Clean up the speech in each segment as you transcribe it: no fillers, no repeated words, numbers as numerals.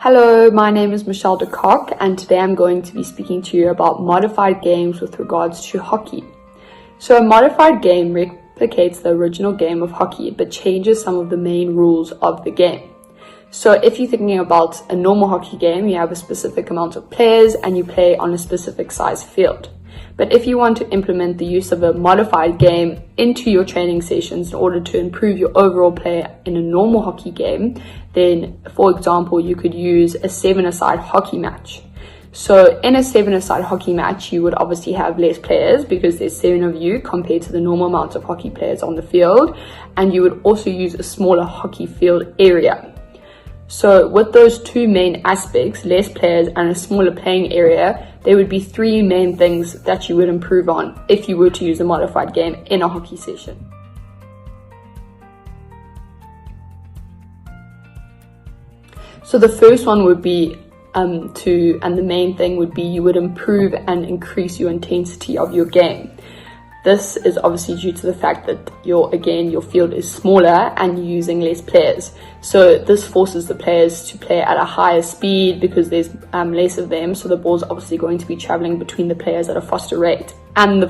Hello, my name is Michelle de Kock, and today I'm going to be speaking to you about modified games with regards to hockey. So a modified game replicates the original game of hockey, but changes some of the main rules of the game. So if you're thinking about a normal hockey game, you have a specific amount of players and you play on a specific size field. But if you want to implement the use of a modified game into your training sessions in order to improve your overall play in a normal hockey game, then, for example, you could use a 7-a-side hockey match. So in a 7-a-side hockey match, you would obviously have less players because there's 7 of you compared to the normal amount of hockey players on the field, and you would also use a smaller hockey field area. So with those two main aspects, less players and a smaller playing area, there would be 3 main things that you would improve on if you were to use a modified game in a hockey session. So the first one would be and the main thing would be you would improve and increase your intensity of your game. This is obviously due to the fact that your field is smaller and you're using less players. So this forces the players to play at a higher speed because there's less of them. So the ball's obviously going to be traveling between the players at a faster rate. And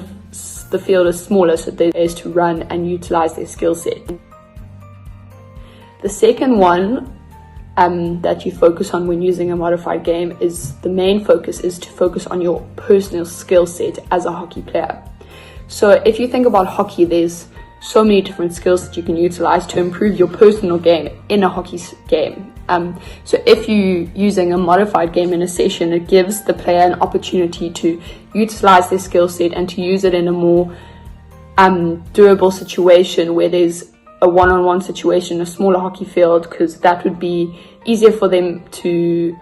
the field is smaller, so there is to run and utilize their skill set. The second one that you focus on when using a modified game is the main focus is to focus on your personal skill set as a hockey player. So if you think about hockey, there's so many different skills that you can utilize to improve your personal game in a hockey game. So if you're using a modified game in a session, it gives the player an opportunity to utilize their skill set and to use it in a more doable situation where there's a one-on-one situation, a smaller hockey field, because that would be easier for them to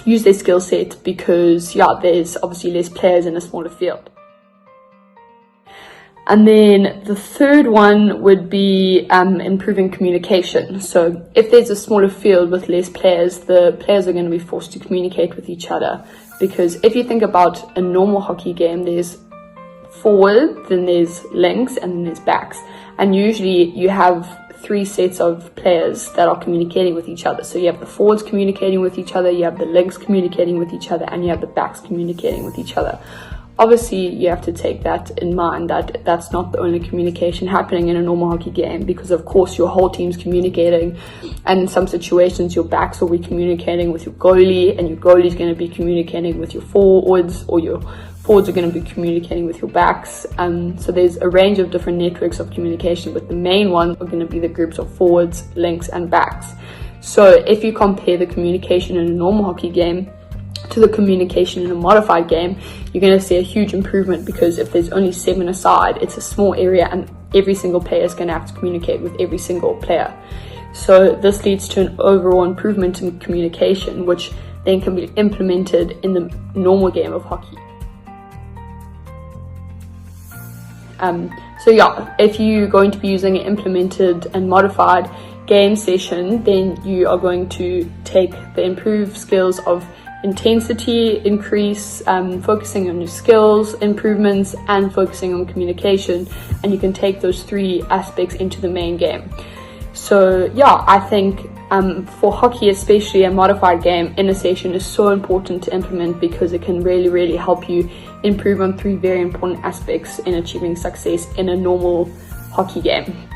use their skill set because there's obviously less players in a smaller field. And then the third one would be improving communication. So if there's a smaller field with less players, the players are going to be forced to communicate with each other. Because if you think about a normal hockey game, there's forward, then there's links, and then there's backs. And usually you have 3 sets of players that are communicating with each other. So you have the forwards communicating with each other, you have the links communicating with each other, and you have the backs communicating with each other. Obviously, you have to take that in mind that that's not the only communication happening in a normal hockey game, because of course your whole team's communicating, and in some situations your backs will be communicating with your goalie, and your goalie is going to be communicating with your forwards, or your forwards are going to be communicating with your backs. So there's a range of different networks of communication, but the main ones are going to be the groups of forwards, links, and backs. So if you compare the communication in a normal hockey game to the communication in a modified game, you're going to see a huge improvement, because if there's only 7 aside, it's a small area and every single player is going to have to communicate with every single player. So this leads to an overall improvement in communication, which then can be implemented in the normal game of hockey. If you're going to be using an implemented and modified game session, then you are going to take the improved skills of intensity increase, focusing on your skills improvements, and focusing on communication, and you can take those 3 aspects into the main game. So I think for hockey especially, a modified game in a session is so important to implement, because it can really help you improve on 3 very important aspects in achieving success in a normal hockey game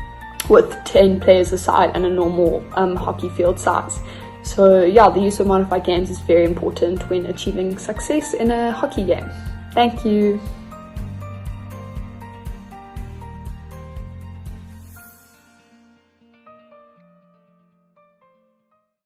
with 10 players aside and a normal hockey field size. So the use of modified games is very important when achieving success in a hockey game. Thank you.